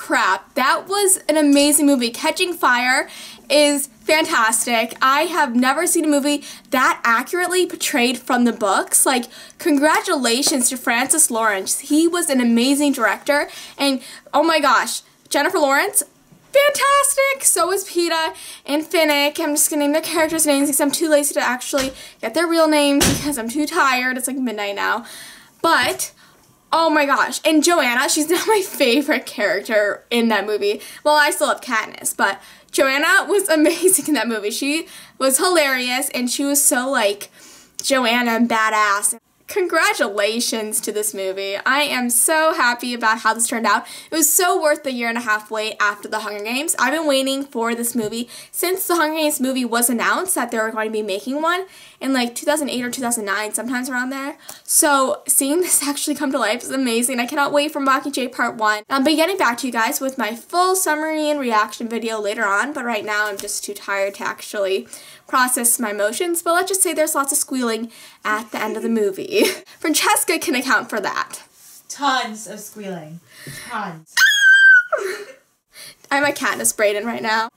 crap, that was an amazing movie. Catching Fire is fantastic. I have never seen a movie that accurately portrayed from the books. Like, congratulations to Francis Lawrence. He was an amazing director, and oh my gosh, Jennifer Lawrence, fantastic! So is PETA and Finnick. I'm just gonna name their characters' names because I'm too lazy to actually get their real names because I'm too tired. It's like midnight now. But oh my gosh, and Joanna, she's not my favorite character in that movie. Well, I still love Katniss, but Joanna was amazing in that movie. She was hilarious, and she was so, like, Joanna and badass. Congratulations to this movie. I am so happy about how this turned out. It was so worth the 1.5 year wait after the Hunger Games. I've been waiting for this movie since the Hunger Games movie was announced that they were going to be making one in like 2008 or 2009, sometimes around there. So seeing this actually come to life is amazing. I cannot wait for Mockingjay Part 1. I'll be getting back to you guys with my full summary and reaction video later on, but right now I'm just too tired to actually process my emotions. But let's just say there's lots of squealing at the end of the movie. Francesca can account for that. Tons of squealing. Tons. I'm a Katniss Braden right now.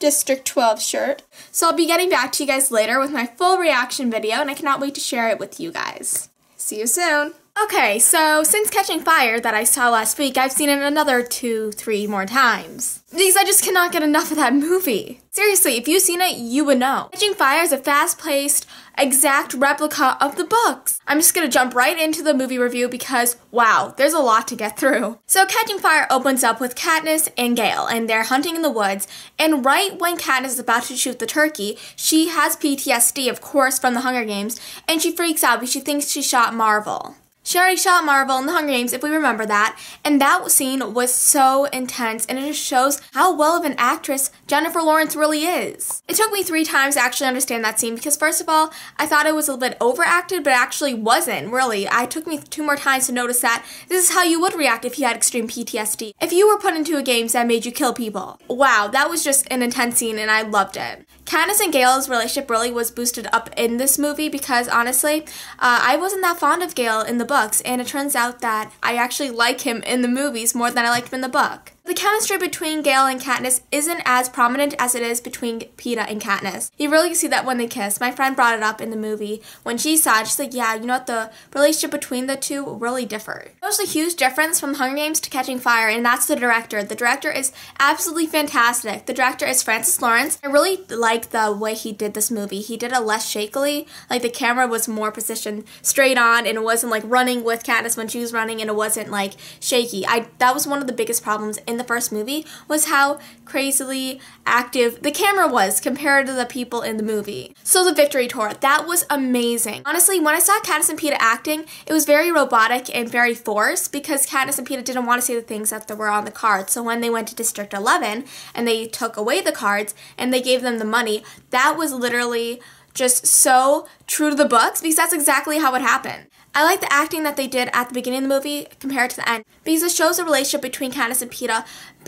District 12 shirt. So I'll be getting back to you guys later with my full reaction video, and I cannot wait to share it with you guys. See you soon. Okay, so since Catching Fire that I saw last week, I've seen it another 2-3 more times. Because I just cannot get enough of that movie. Seriously, if you've seen it, you would know. Catching Fire is a fast-paced, exact replica of the books. I'm just gonna jump right into the movie review because, wow, there's a lot to get through. So Catching Fire opens up with Katniss and Gale, and they're hunting in the woods, and right when Katniss is about to shoot the turkey, she has PTSD, of course, from the Hunger Games, and she freaks out because she thinks she shot Marvel. She already shot Marvel in the Hunger Games, if we remember that, and that scene was so intense, and it just shows how well of an actress Jennifer Lawrence really is. It took me 3 times to actually understand that scene because, first of all, I thought it was a little bit overacted, but it actually wasn't, really. It took me 2 more times to notice that this is how you would react if you had extreme PTSD. If you were put into a game that made you kill people. Wow, that was just an intense scene, and I loved it. Katniss and Gale's relationship really was boosted up in this movie because, honestly, I wasn't that fond of Gale in the books, and it turns out that I actually like him in the movies more than I liked him in the book. The chemistry between Gale and Katniss isn't as prominent as it is between PETA and Katniss. You really see that when they kiss. My friend brought it up in the movie. When she saw it, she's like, yeah, you know what, the relationship between the two really differed. There's a huge difference from Hunger Games to Catching Fire, and that's the director. The director is absolutely fantastic. The director is Francis Lawrence. I really like the way he did this movie. He did it less shakily. Like, the camera was more positioned straight on, and it wasn't like running with Katniss when she was running, and it wasn't like shaky. That was one of the biggest problems in the first movie, was how crazily active the camera was compared to the people in the movie. So the victory tour, that was amazing. Honestly, when I saw Katniss and PETA acting, it was very robotic and very forced because Katniss and PETA didn't want to say the things that were on the cards. So when they went to District 11 and they took away the cards and they gave them the money, that was literally just so true to the books because that's exactly how it happened. I like the acting that they did at the beginning of the movie compared to the end because it shows the relationship between Katniss and PETA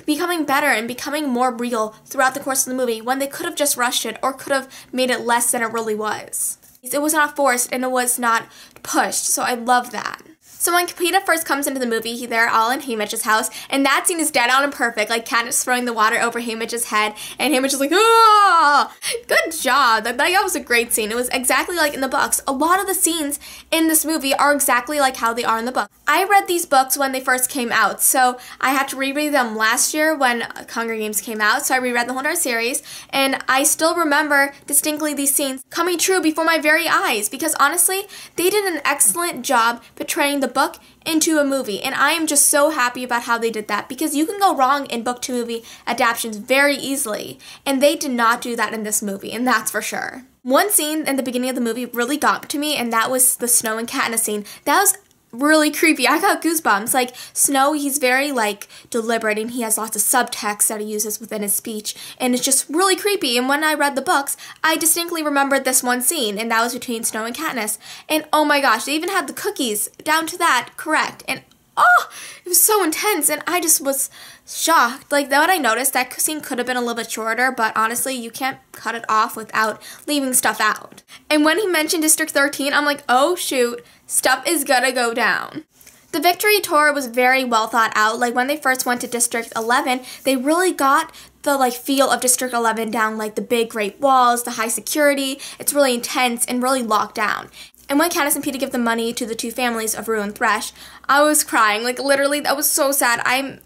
becoming better and becoming more real throughout the course of the movie when they could have just rushed it or could have made it less than it really was. It was not forced and it was not pushed, so I love that. So when PETA first comes into the movie, they're all in Haymitch's house, and that scene is dead on and perfect, like Katniss throwing the water over Haymitch's head, and Haymitch is like, ah! Good job! That was a great scene. It was exactly like in the books. A lot of the scenes in this movie are exactly like how they are in the book. I read these books when they first came out, so I had to reread them last year when Hunger Games came out, so I reread the whole entire series, and I still remember distinctly these scenes coming true before my very eyes, because honestly, they did an excellent job portraying the book into a movie, and I am just so happy about how they did that because you can go wrong in book to movie adaptations very easily, and they did not do that in this movie, and that's for sure. One scene in the beginning of the movie really got to me, and that was the Snow and Katniss scene. That was really creepy. I got goosebumps. Like, Snow, he's very, like, deliberate, and he has lots of subtext that he uses within his speech, and it's just really creepy. And when I read the books, I distinctly remembered this one scene, and that was between Snow and Katniss. And oh my gosh, they even had the cookies down to that correct. And oh, it was so intense, and I just was shocked. Like, what I noticed, that scene could have been a little bit shorter, but honestly, you can't cut it off without leaving stuff out. And when he mentioned District 13, I'm like, oh shoot, stuff is gonna go down. The victory tour was very well thought out. Like, when they first went to District 11, they really got the, like, feel of District 11 down, like, the big Great Walls, the high security. It's really intense and really locked down. And when Candace and Peeta give the money to the two families of Rue and Thresh, I was crying. Like, literally, that was so sad.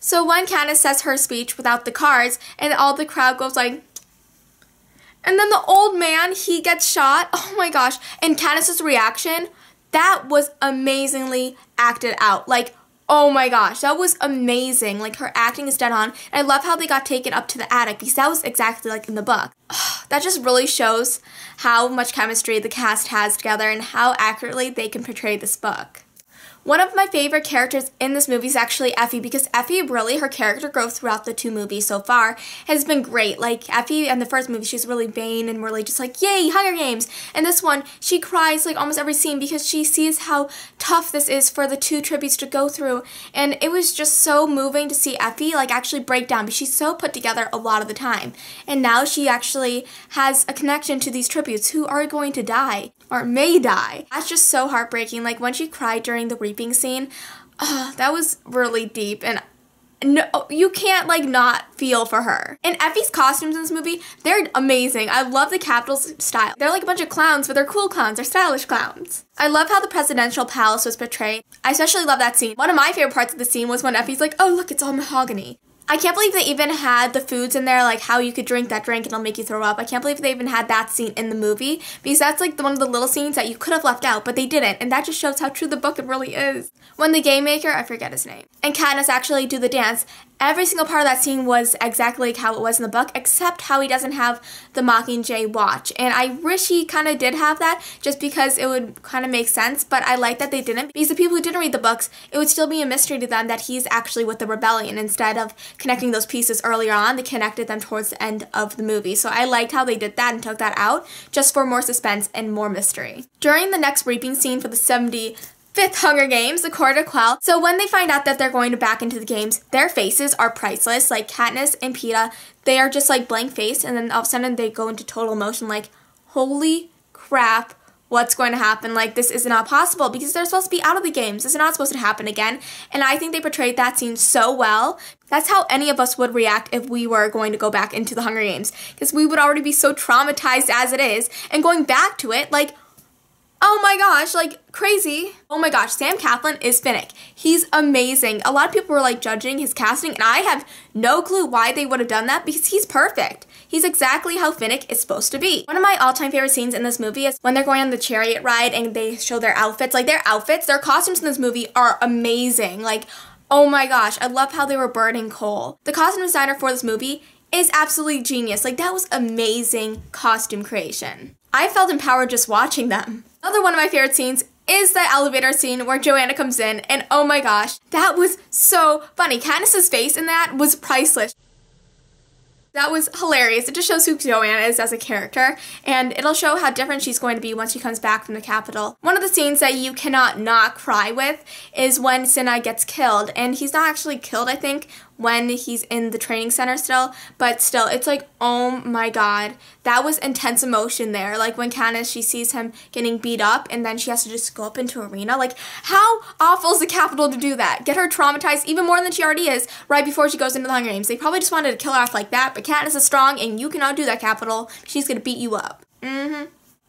So when Candace says her speech without the cards, and all the crowd goes like, and then the old man, he gets shot. Oh my gosh. And Candace's reaction, that was amazingly acted out. Like, oh my gosh, that was amazing. Like, her acting is dead on. And I love how they got taken up to the attic, because that was exactly like in the book. That just really shows how much chemistry the cast has together and how accurately they can portray this book. One of my favorite characters in this movie is actually Effie, because Effie, really, her character growth throughout the two movies so far has been great. Like, Effie in the first movie, she's really vain and really just like, yay, Hunger Games. And this one, she cries like almost every scene because she sees how tough this is for the two tributes to go through. And it was just so moving to see Effie like actually break down, because she's so put together a lot of the time. And now she actually has a connection to these tributes who are going to die. Or may die. That's just so heartbreaking. Like, when she cried during the reaping scene, that was really deep, and no, you can't like not feel for her. And Effie's costumes in this movie, they're amazing. I love the Capitol's style. They're like a bunch of clowns, but they're cool clowns. They're stylish clowns. I love how the presidential palace was portrayed. I especially love that scene. One of my favorite parts of the scene was when Effie's like, oh look, it's all mahogany. I can't believe they even had the foods in there, like how you could drink that drink and it'll make you throw up. I can't believe they even had that scene in the movie, because that's like one of the little scenes that you could have left out, but they didn't, and that just shows how true the book it really is. When the game maker, I forget his name, and Katniss actually do the dance, every single part of that scene was exactly like how it was in the book, except how he doesn't have the Mockingjay watch. And I wish he kind of did have that, just because it would kind of make sense, but I like that they didn't, because the people who didn't read the books, it would still be a mystery to them that he's actually with the rebellion. Instead of connecting those pieces earlier on, they connected them towards the end of the movie. So I liked how they did that and took that out, just for more suspense and more mystery. During the next reaping scene for the 75th Hunger Games, the Quarter Quell. So when they find out that they're going back into the games, their faces are priceless. Like Katniss and Peeta, they are just like blank face, and then all of a sudden they go into total emotion like, holy crap, what's going to happen? Like, this is not possible, because they're supposed to be out of the games. This is not supposed to happen again. And I think they portrayed that scene so well. That's how any of us would react if we were going to go back into the Hunger Games, because we would already be so traumatized as it is, and going back to it, like, oh my gosh, like, crazy. Oh my gosh, Sam Claflin is Finnick. He's amazing. A lot of people were like judging his casting, and I have no clue why they would have done that, because he's perfect. He's exactly how Finnick is supposed to be. One of my all-time favorite scenes in this movie is when they're going on the chariot ride and they show their outfits. Like, their outfits, their costumes in this movie are amazing. Like, oh my gosh, I love how they were burning coal. The costume designer for this movie is absolutely genius. Like, that was amazing costume creation. I felt empowered just watching them. Another one of my favorite scenes is the elevator scene where Joanna comes in, and oh my gosh, that was so funny. Katniss's face in that was priceless. That was hilarious. It just shows who Joanna is as a character, and it'll show how different she's going to be once she comes back from the Capitol. One of the scenes that you cannot not cry with is when Sinai gets killed, and he's not actually killed, I think, when he's in the training center still, but still, it's like, oh my god, that was intense emotion there. Like, when Katniss, she sees him getting beat up, and then she has to just go up into arena. Like, how awful is the Capitol to do that? Get her traumatized even more than she already is right before she goes into the Hunger Games. They probably just wanted to kill her off like that, but Katniss is strong, and you cannot do that, Capitol. She's gonna beat you up.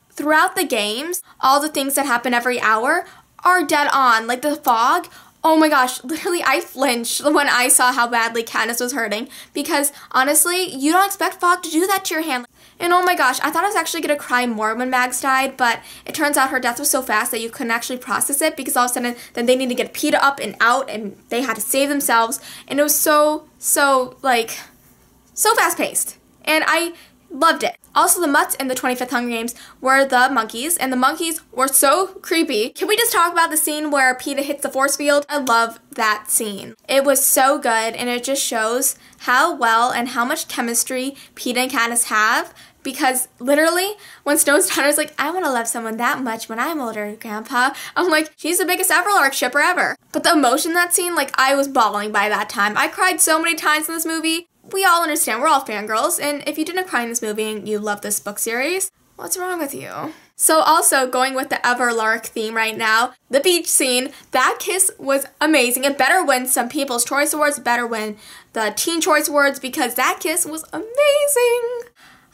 Throughout the games, all the things that happen every hour are dead on. Like, the fog, oh my gosh, literally I flinched when I saw how badly Katniss was hurting, because honestly, you don't expect fog to do that to your hand. And oh my gosh, I thought I was actually going to cry more when Mags died, but it turns out her death was so fast that you couldn't actually process it, because all of a sudden then they need to get Peeta up and out, and they had to save themselves, and it was so fast-paced. And I loved it. Also, the Mutts in the 25th Hunger Games were the monkeys, and the monkeys were so creepy. Can we just talk about the scene where Peeta hits the force field? I love that scene. It was so good, and it just shows how well and how much chemistry Peeta and Katniss have, because literally, when Stone's daughter is like, I want to love someone that much when I'm older, Grandpa, I'm like, she's the biggest Everlark shipper ever. But the emotion in that scene, like, I was bawling by that time. I cried so many times in this movie. We all understand, we're all fangirls, and if you didn't cry in this movie and you love this book series, what's wrong with you? So also, going with the Everlark theme right now, the beach scene, that kiss was amazing. It better win some People's Choice Awards, better win the Teen Choice Awards, because that kiss was amazing.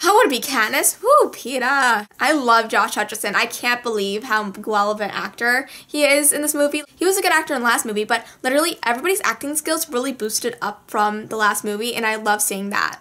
I want to be Katniss. Woo, Peeta. I love Josh Hutcherson. I can't believe how well of an actor he is in this movie. He was a good actor in the last movie, but literally everybody's acting skills really boosted up from the last movie, and I love seeing that.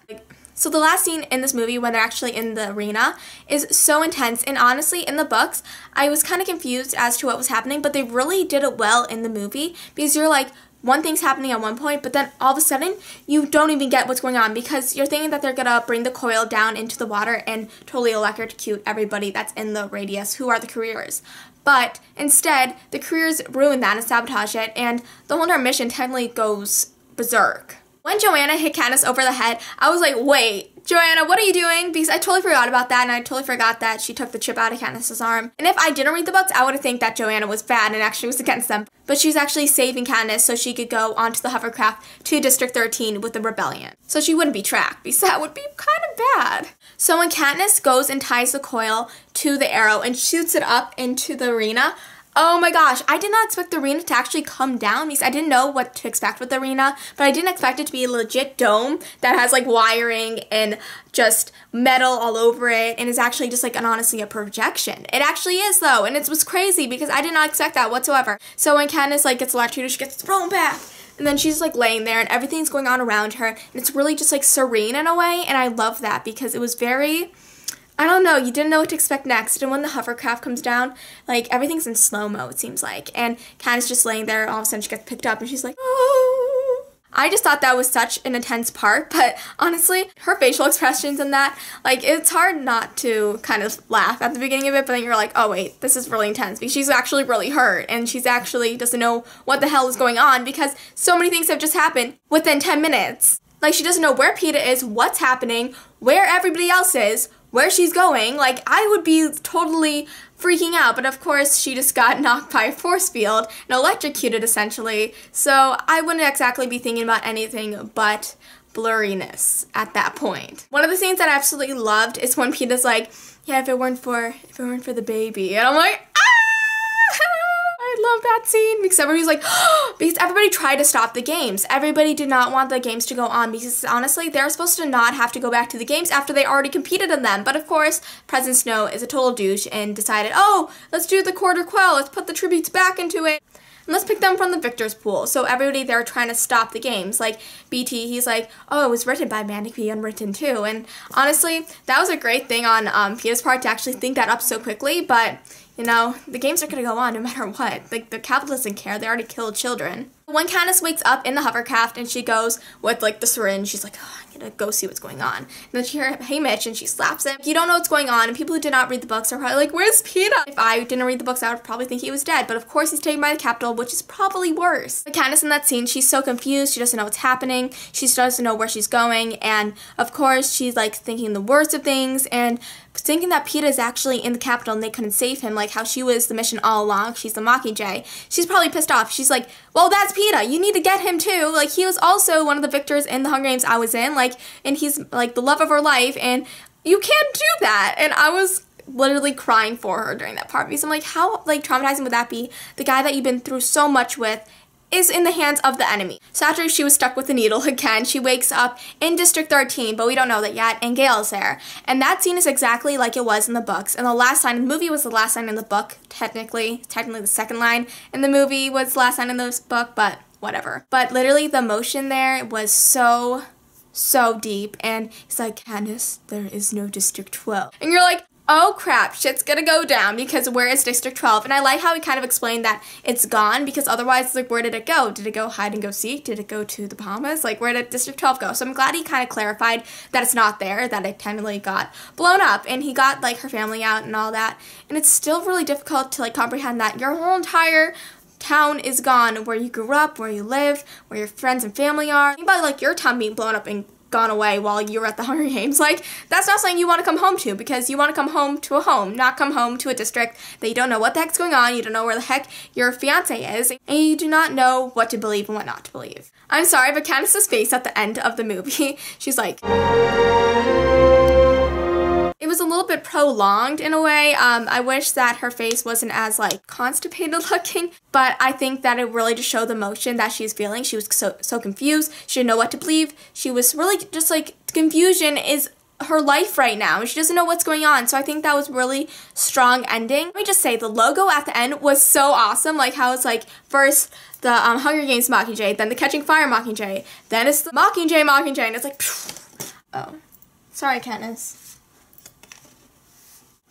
So the last scene in this movie, when they're actually in the arena, is so intense. And honestly, in the books, I was kind of confused as to what was happening, but they really did it well in the movie, because you're like, one thing's happening at one point, but then all of a sudden, you don't even get what's going on, because you're thinking that they're gonna bring the coil down into the water and totally electrocute everybody that's in the radius, who are the careers. But instead, the careers ruin that and sabotage it, and the whole entire mission technically goes berserk. When Joanna hit Katniss over the head, I was like, wait, Joanna, what are you doing? Because I totally forgot about that, and I totally forgot that she took the chip out of Katniss's arm. And if I didn't read the books, I would have think that Joanna was bad and actually was against them. But she was actually saving Katniss so she could go onto the hovercraft to District 13 with the rebellion. So she wouldn't be tracked, because that would be kind of bad. So when Katniss goes and ties the coil to the arrow and shoots it up into the arena, oh my gosh, I did not expect the arena to actually come down, because I didn't know what to expect with the arena, but I didn't expect it to be a legit dome that has like wiring and just metal all over it, and is actually just like honestly a projection. It actually is though, and it was crazy because I did not expect that whatsoever. So when Katniss like gets electrocuted, she gets thrown back, and then she's like laying there and everything's going on around her, and it's really just like serene in a way, and I love that because it was very, I don't know, you didn't know what to expect next. And when the hovercraft comes down, like, everything's in slow-mo, it seems like. And Katniss just laying there, and all of a sudden she gets picked up, and she's like, oh. I just thought that was such an intense part, but honestly, her facial expressions in that, like, it's hard not to kind of laugh at the beginning of it, but then you're like, oh wait, this is really intense, because she's actually really hurt, and she's actually doesn't know what the hell is going on, because so many things have just happened within 10 minutes. Like, she doesn't know where Peeta is, what's happening, where everybody else is, where she's going. Like, I would be totally freaking out, but of course she just got knocked by a force field and electrocuted essentially, so I wouldn't exactly be thinking about anything but blurriness at that point. One of the scenes that I absolutely loved is when Peeta's like, yeah, if it weren't for the baby, and I'm like, I love that scene because everybody's like, because everybody tried to stop the games. Everybody did not want the games to go on because honestly, they're supposed to not have to go back to the games after they already competed in them. But of course, President Snow is a total douche and decided, oh, let's do the Quarter Quell. Let's put the tributes back into it. And let's pick them from the victor's pool. So everybody there trying to stop the games. Like BT, he's like, oh, it was written by man, it could be unwritten too. And honestly, that was a great thing on Peeta's part to actually think that up so quickly. But you know, the games are going to go on no matter what. Like, the capital doesn't care. They already killed children. When Katniss wakes up in the hovercraft and she goes with, like, the syringe, she's like, oh, I'm going to go see what's going on. And then she hears, hey, Mitch, and she slaps him. You don't know what's going on, and people who did not read the books are probably like, where's Peeta? If I didn't read the books, I would probably think he was dead. But, of course, he's taken by the capital, which is probably worse. But Katniss in that scene, she's so confused. She doesn't know what's happening. She doesn't know where she's going. And, of course, she's, like, thinking the worst of things and thinking that Peeta is actually in the capital and they couldn't save him, like how she was the mission all along. She's the Mockingjay. She's probably pissed off. She's like, well, that's Peeta. You need to get him too. Like, he was also one of the victors in the Hunger Games I was in, like, and he's like the love of her life, and you can't do that. And I was literally crying for her during that part because I'm like, how like traumatizing would that be? The guy that you've been through so much with is in the hands of the enemy. So after she was stuck with the needle again, she wakes up in District 13, but we don't know that yet, and Gale's there. And that scene is exactly like it was in the books. And the last line in the movie was the last line in the book, technically the second line in the movie was the last line in the book, but whatever. But literally the emotion there was so deep, and he's like, Katniss, there is no District 12. And you're like, oh crap, shit's gonna go down because where is District 12? And I like how he kind of explained that it's gone because otherwise, like, where did it go? Did it go hide and go seek? Did it go to the Bahamas? Like, where did District 12 go? So I'm glad he kind of clarified that it's not there, that it technically got blown up and he got, like, her family out and all that. And it's still really difficult to, like, comprehend that your whole entire town is gone, where you grew up, where you live, where your friends and family are. Think about, like, your town being blown up and gone away while you were at the Hunger Games. Like, that's not something you want to come home to because you want to come home to a home, not come home to a district that you don't know what the heck's going on, you don't know where the heck your fiance is, and you do not know what to believe and what not to believe. I'm sorry, but Katniss's face at the end of the movie, she's like, it was a little bit prolonged in a way. I wish that her face wasn't as like constipated looking, but I think that it really just showed the emotion that she's feeling. She was so confused. She didn't know what to believe. She was really just like, confusion is her life right now, and she doesn't know what's going on. So I think that was really strong ending. Let me just say, the logo at the end was so awesome, like how it's like first the Hunger Games Mockingjay, then the Catching Fire Mockingjay, then it's the Mockingjay, and it's like, oh, sorry, Katniss.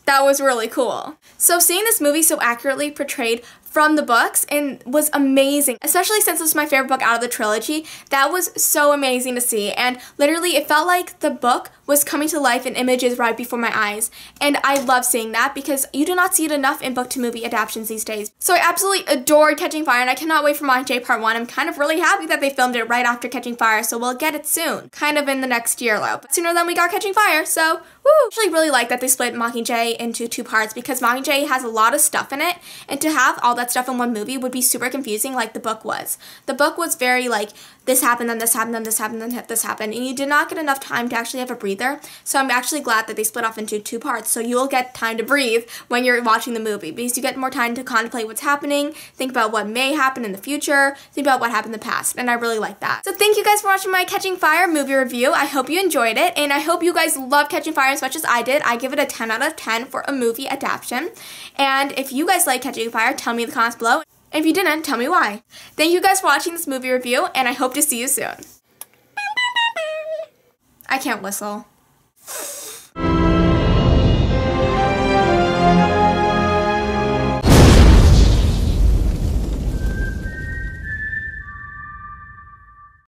That was really cool. So seeing this movie so accurately portrayed from the books and was amazing, especially since this was my favorite book out of the trilogy. That was so amazing to see, and literally it felt like the book was coming to life in images right before my eyes, and I love seeing that because you do not see it enough in book to movie adaptations these days. So I absolutely adored Catching Fire, and I cannot wait for Mockingjay Part 1. I'm kind of really happy that they filmed it right after Catching Fire, so we'll get it soon, kind of in the next year though, but sooner than we got Catching Fire, so woo! I actually really like that they split Mockingjay into 2 parts because Mockingjay has a lot of stuff in it, and to have all that stuff in one movie would be super confusing like the book was. The book was very like, this happened, then this happened, then this happened, then this happened, and you did not get enough time to actually have a breather. So I'm actually glad that they split off into 2 parts, so you will get time to breathe when you're watching the movie, because you get more time to contemplate what's happening, think about what may happen in the future, think about what happened in the past, and I really like that. So thank you guys for watching my Catching Fire movie review. I hope you enjoyed it, and I hope you guys love Catching Fire as much as I did. I give it a 10 out of 10 for a movie adaptation, and if you guys like Catching Fire, tell me in the comments below. And if you didn't, tell me why. Thank you guys for watching this movie review, and I hope to see you soon. I can't whistle.